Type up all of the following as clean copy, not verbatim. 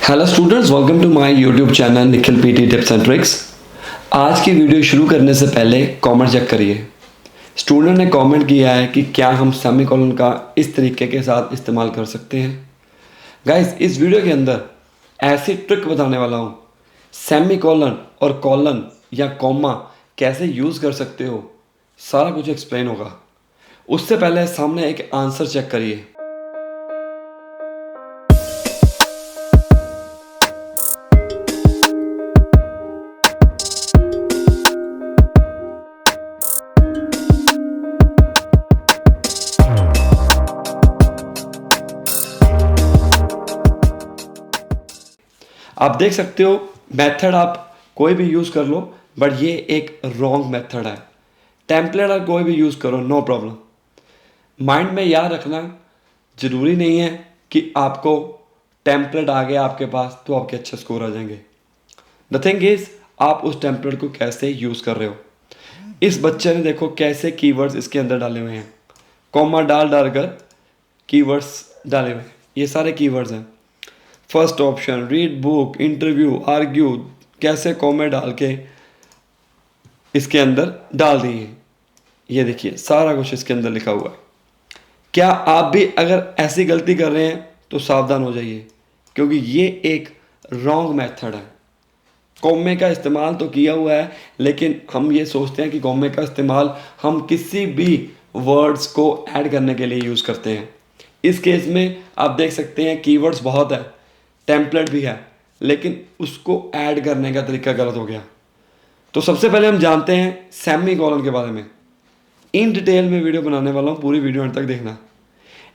Hello students, welcome to my YouTube channel Nikhil PT tips and tricks. आज की video शुरू करने से पहले कमेंट चेक करिए। स्टूडेंट ने कमेंट किया है कि क्या हम सेमीकोलन का इस तरीके के साथ इस्तेमाल कर सकते हैं। गाइस, इस वीडियो के अंदर ऐसी ट्रिक बताने वाला हूँ, सेमीकोलन और कॉलन या कॉमा कैसे यूज़ कर सकते हो, सारा कुछ एक्सप्लेन होगा। उससे पहले सामने एक आंसर चेक करिए। आप देख सकते हो, मेथड आप कोई भी यूज़ कर लो, बट ये एक रॉन्ग मेथड है। टेम्पलेट आप कोई भी यूज़ करो, नो प्रॉब्लम। माइंड में याद रखना, ज़रूरी नहीं है कि आपको टेम्पलेट आ गया आपके पास तो आपके अच्छे स्कोर आ जाएंगे। द थिंग इज, आप उस टेम्पलेट को कैसे यूज़ कर रहे हो। इस बच्चे ने देखो कैसे कीवर्ड्स इसके अंदर डाले हुए हैं, कॉमा डाल कर कीवर्ड्स डाले हुए हैं। ये सारे कीवर्ड्स हैं। First option, read book, interview, argue, कैसे कॉमे डाल के इसके अंदर डाल दिए। ये देखिए सारा कुछ इसके अंदर लिखा हुआ है। क्या आप भी अगर ऐसी गलती कर रहे हैं तो सावधान हो जाइए, क्योंकि ये एक रॉन्ग मेथड है। कॉमे का इस्तेमाल तो किया हुआ है, लेकिन हम ये सोचते हैं कि कॉमे का इस्तेमाल हम किसी भी वर्ड्स को ऐड करने के लिए यूज़ करते हैं। इस केस में आप देख सकते हैं कीवर्ड्स बहुत है, टेम्पलेट भी है, लेकिन उसको ऐड करने का तरीका गलत हो गया। तो सबसे पहले हम जानते हैं सेमी कॉलन के बारे में। इन डिटेल में वीडियो बनाने वाला हूँ, पूरी वीडियो अंत तक देखना।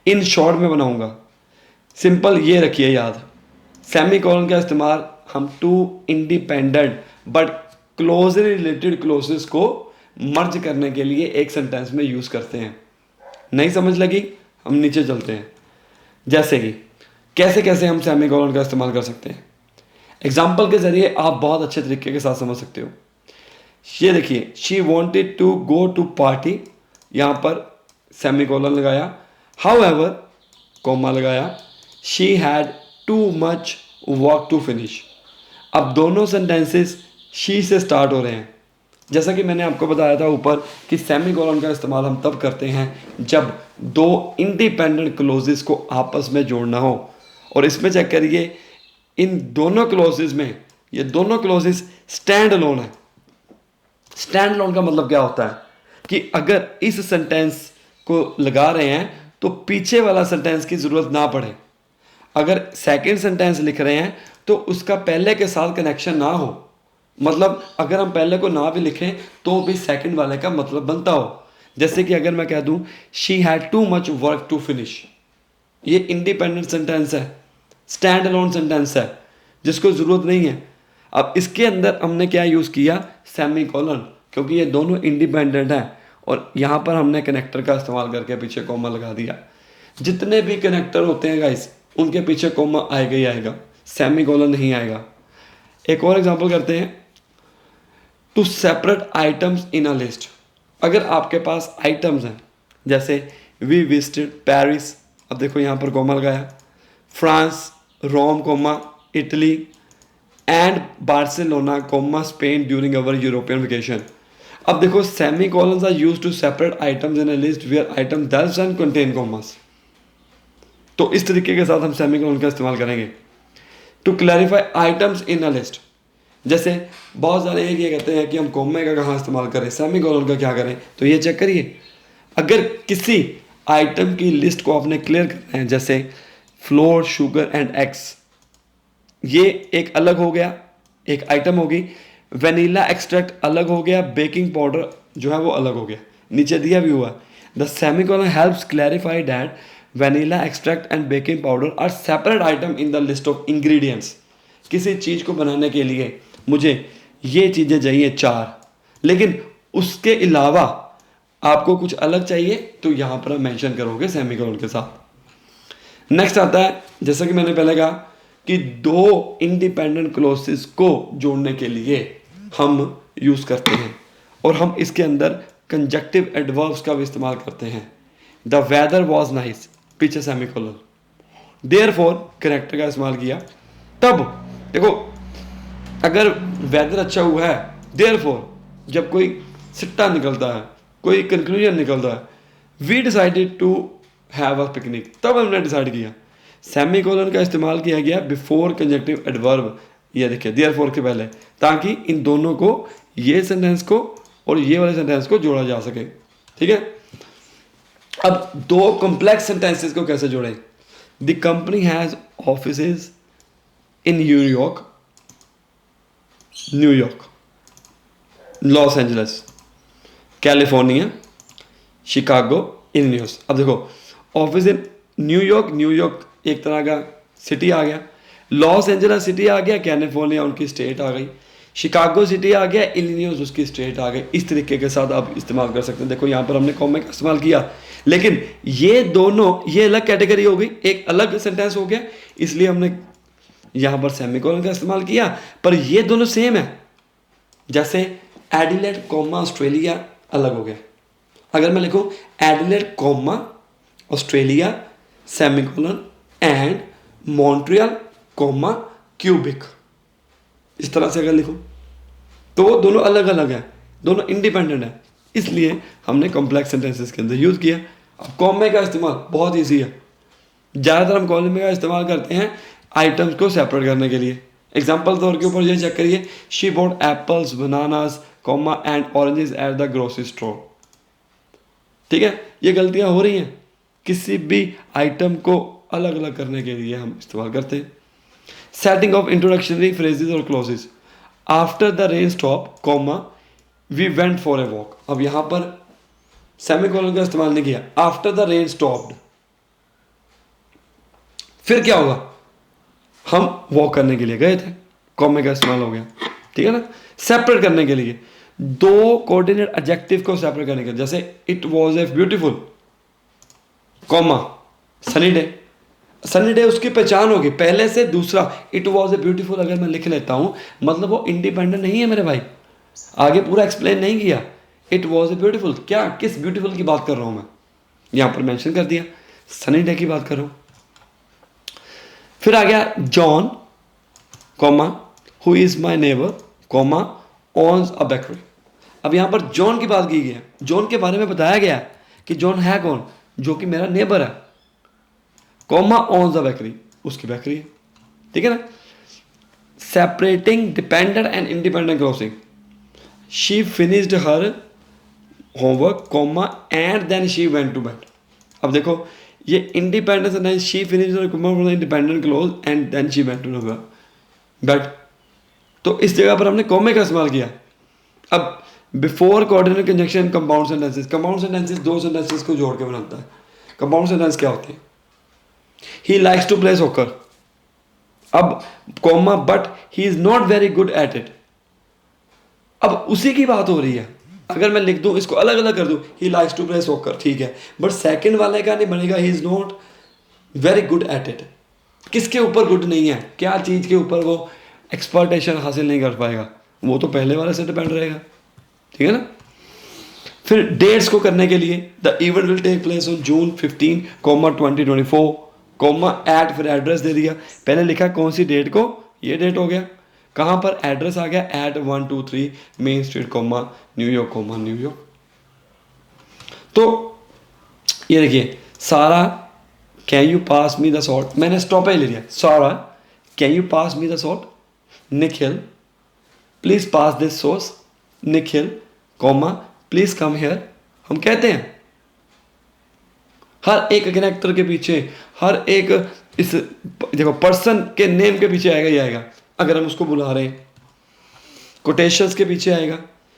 इन शॉर्ट में बनाऊंगा। सिंपल ये रखिए याद, सेमी कॉलन का इस्तेमाल हम two independent but closely related clauses को मर्ज करने के लिए एक सेंटेंस में यूज़ करते हैं। नहीं समझ लगी, हम नीचे चलते हैं। जैसे कि कैसे कैसे हम सेमी कॉलन का इस्तेमाल कर सकते हैं, एग्जाम्पल के जरिए आप बहुत अच्छे तरीके के साथ समझ सकते हो। ये देखिए, she wanted to go to party, यहाँ पर सेमी कॉलन लगाया, हाउएवर कॉमा लगाया, she had too much work to finish. अब दोनों सेंटेंसेस शी से स्टार्ट हो रहे हैं। जैसा कि मैंने आपको बताया था ऊपर कि सेमी कॉलन का इस्तेमाल हम तब करते हैं जब दो इंडिपेंडेंट क्लोजेस को आपस में जोड़ना हो। और इसमें चेक करिए, इन दोनों क्लोजेस में ये दोनों क्लोजेस स्टैंड अलोन है। स्टैंड अलोन का मतलब क्या होता है कि अगर इस सेंटेंस को लगा रहे हैं तो पीछे वाला सेंटेंस की ज़रूरत ना पड़े। अगर सेकंड सेंटेंस लिख रहे हैं तो उसका पहले के साथ कनेक्शन ना हो, मतलब अगर हम पहले को ना भी लिखें तो भी सेकंड वाले का मतलब बनता हो। जैसे कि अगर मैं कह दूं she had too much work to finish, ये इंडिपेंडेंट सेंटेंस है, स्टैंड अलोन सेंटेंस है जिसको ज़रूरत नहीं है। अब इसके अंदर हमने क्या यूज़ किया, सेमी कॉलन, क्योंकि ये दोनों इंडिपेंडेंट हैं और यहाँ पर हमने कनेक्टर का इस्तेमाल करके पीछे कॉमा लगा दिया। जितने भी कनेक्टर होते हैं गाइस, उनके पीछे कॉमा आएगा ही आएगा, सेमी कॉलन नहीं आएगा। एक और एग्जांपल करते हैं, to separate items in a list. अगर आपके पास आइटम्स हैं, जैसे वी विजिटेड पेरिस, अब देखो यहाँ पर कॉमा लगाया, France, Rome comma Italy, and Barcelona comma Spain during our European vacation. अब देखो semicolons are used to separate items in a list where item does and contain commas. तो इस तरीके के साथ हम सेमी कॉलन का इस्तेमाल करेंगे। To clarify items in a list, जैसे बहुत सारे ये कहते हैं कि हम कॉमे का कहाँ इस्तेमाल करें, सेमी कॉलन का क्या करें, तो ये चेक करिए। अगर किसी आइटम की लिस्ट को आपने क्लियर करना है, जैसे फ्लोर, शुगर एंड एग्स, ये एक अलग हो गया, एक आइटम होगी। वेनिला एक्सट्रैक्ट अलग हो गया, बेकिंग पाउडर जो है वो अलग हो गया, नीचे दिया भी हुआ। The semicolon helps clarify that vanilla extract and baking powder are separate item in the list of ingredients. किसी चीज़ को बनाने के लिए मुझे ये चीज़ें चाहिए 4, लेकिन उसके अलावा आपको कुछ अलग चाहिए तो यहाँ पर आप मेंशन करोगे सेमीकोलन के साथ। नेक्स्ट आता है, जैसा कि मैंने पहले कहा कि दो इंडिपेंडेंट क्लोजेस को जोड़ने के लिए हम यूज़ करते हैं, और हम इसके अंदर कंजक्टिव एडवर्ब्स का भी इस्तेमाल करते हैं। द वेदर वॉज नाइस, पीछे सेमीकोलन, देयरफॉर कनेक्टर का इस्तेमाल किया, तब देखो, अगर वेदर अच्छा हुआ है, देयरफॉर जब कोई सिट्टा निकलता है, कोई कंक्लूजन निकलता है, we decided to have a picnic, तब हमने डिसाइड किया। सेमी कोलन का इस्तेमाल किया गया बिफोर कंजक्टिव एडवर्ब, ये देखिए देयरफॉर के पहले, ताकि इन दोनों को, ये सेंटेंस को और ये वाले सेंटेंस को जोड़ा जा सके। ठीक है, अब दो कॉम्प्लेक्स सेंटेंसेस को कैसे जोड़ें? The company has offices in New York, Los Angeles, California, Chicago, Illinois. अब देखो, ऑफिस इन न्यूयॉर्क, न्यूयॉर्क एक तरह का सिटी आ गया, लॉस एंजल्स सिटी आ गया, कैलिफोर्निया उनकी स्टेट आ गई, शिकागो सिटी आ गया, इलिनॉइस उसकी स्टेट आ गई। इस तरीके के साथ आप इस्तेमाल कर सकते हैं। देखो यहाँ पर हमने कॉमा का इस्तेमाल किया, लेकिन ये दोनों, ये अलग कैटेगरी हो गई, एक अलग सेंटेंस हो गया, इसलिए हमने यहाँ पर सेमीकोलन का इस्तेमाल किया, पर ये दोनों सेम है। जैसे एडिलेड कॉमा ऑस्ट्रेलिया अलग हो गया, अगर मैं लिखूं Adelaide comma Australia semicolon and Montreal comma cubic, इस तरह से अगर लिखूं तो वो दोनों अलग अलग है, दोनों इंडिपेंडेंट है, इसलिए हमने कॉम्प्लेक्स सेंटेंसेस के अंदर यूज़ किया। अब कॉमे का इस्तेमाल बहुत ईजी है, ज़्यादातर हम कॉमे का इस्तेमाल करते हैं आइटम्स को सेपरेट करने के लिए। एग्जाम्पल तौर के ऊपर ये चेक करिए, she bought apples bananas comma and oranges at the grocery store. ठीक है, ये गलतियां हो रही हैं, किसी भी आइटम को अलग अलग करने के लिए हम इस्तेमाल करते हैं। सेटिंग ऑफ इंट्रोडक्शनरी फ्रेजेस और clauses, after the rain stop comma we went for a walk. अब यहां पर सेमीकोलन का इस्तेमाल नहीं किया, आफ्टर द रेन स्टॉप्ड, फिर क्या होगा, हम वॉक करने के लिए गए थे, कॉमे का इस्तेमाल हो गया। ठीक है ना, सेपरेट करने के लिए, दो कोऑर्डिनेट एडजेक्टिव को सेपरेट करने के लिए, जैसे it was a beautiful comma sunny day, sunny day उसकी पहचान होगी, पहले से दूसरा इट वाज ए ब्यूटीफुल अगर मैं लिख लेता हूं, मतलब वो इंडिपेंडेंट नहीं है मेरे भाई, आगे पूरा एक्सप्लेन नहीं किया, इट वाज ए ब्यूटीफुल, क्या किस ब्यूटीफुल की बात कर रहा हूं मैं, यहां पर मेंशन कर दिया, सनी डे की बात कर रहा हूं। फिर आ गया John comma who is my neighbour comma owns a bakery. अब यहां पर जॉन की बात की गई है, जॉन के बारे में बताया गया है कि जॉन है कौन, जो कि मेरा नेबर है, कॉमा ऑन्स अ बेकरी, उसकी बेकरी है। ठीक है ना, separating dependent and independent clauses, she finished her homework comma and then she went to bed. अब देखो, ये इंडिपेंडेंस है, she finished independent clause and then she went to bed, तो इस जगह पर हमने कॉमे का इस्तेमाल किया। अब before coordinate conjunction compound sentences, compound sentences दो सेंटेंसेस को जोड़ के बनाता है। कंपाउंड सेंटेंस क्या होते हैं, he likes to play soccer, अब comma but he is not very good at it, अब उसी की बात हो रही है। अगर मैं लिख दूं, इसको अलग अलग कर दूं, he likes to play soccer, ठीक है, बट सेकंड वाले का नहीं बनेगा, he is not very good at it, किसके ऊपर गुड नहीं है, क्या चीज के ऊपर वो एक्सपर्टेशन हासिल नहीं कर पाएगा, वो तो पहले वाले से डिपेंड रहेगा। ठीक है ना, फिर डेट्स को करने के लिए, the event will take place on June 15 comma 2024 comma at, फिर एड्रेस दे दिया, पहले लिखा कौन सी डेट को, ये डेट हो गया, कहाँ पर एड्रेस आ गया, at 123 main street comma New York. तो ये देखिए, Sarah can you pass me the salt, मैंने स्टॉप ही ले लिया, Sarah can you pass me the salt, Nikhil please pass this sauce, Nikhil comma please come here. हम कहते हैं हर एक कनेक्टर के पीछे, हर एक इस देखो पर्सन के नेम के पीछे आएगा ही आएगा, अगर हम उसको बुला रहे हैं, कोटेशंस के पीछे आएगा,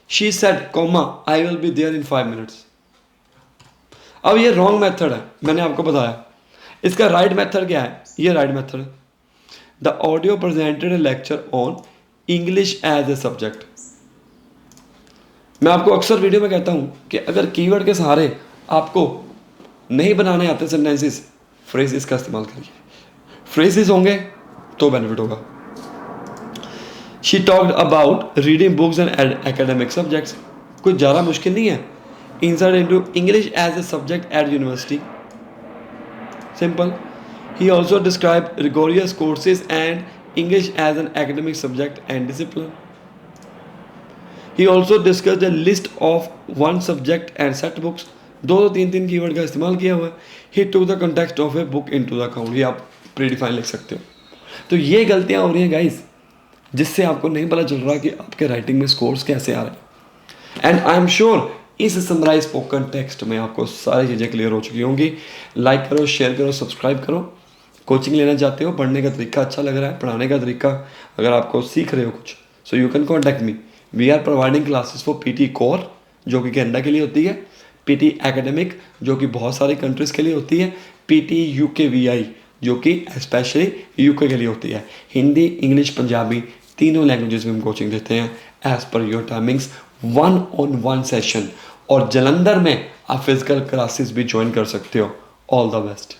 she said comma I will be there in 5 minutes. अब ये रॉन्ग मेथड है, मैंने आपको बताया, इसका राइट मेथड क्या है, ये राइट मेथड है, the audio presented a lecture on English as a subject. मैं आपको अक्सर वीडियो में कहता हूं कि अगर कीवर्ड के सहारे आपको नहीं बनाने आते सेंटेंसेस, फ्रेजेस का इस्तेमाल करिए, फ्रेजेस होंगे तो बेनिफिट होगा। She talked about reading books and academic subjects, कुछ ज़्यादा मुश्किल नहीं है, insert into English as a subject at university, simple. He also describe rigorous courses and English as an academic subject and discipline. He also discussed a list of one subject and set books. दो तीन तीन keyword का इस्तेमाल किया हुआ है. He took the context of a book into the account. ये आप प्रीडिफाइन लिख सकते हो. तो ये गलतियाँ हो रही हैं गाइस, जिससे आपको नहीं पता चल रहा कि आपके राइटिंग में स्कोर्स कैसे आ रहे हैं. एंड आई एम श्योर इस समराइज स्पोकन टेक्स्ट में आपको सारी चीज़ें क्लियर हो चुकी होंगी. लाइक करो, शेयर करो, सब्सक्राइब करो. कोचिंग लेना चाहते हो, पढ़ने का तरीका अच्छा लग रहा है, पढ़ाने का तरीका अगर आपको सीख रहे हो कुछ, so you can contact me. We are providing classes for PT core जो कि कनाडा के लिए होती है, पीटी एकेडमिक जो कि बहुत सारी कंट्रीज़ के लिए होती है, पीटी UKVI जो कि स्पेशली UK के लिए होती है. हिंदी, इंग्लिश, पंजाबी तीनों लैंग्वेजेस में हम कोचिंग देते हैं as per your timings, 1-on-1 session. और जलंधर में आप फिजिकल क्लासेस भी ज्वाइन कर सकते हो. All the best.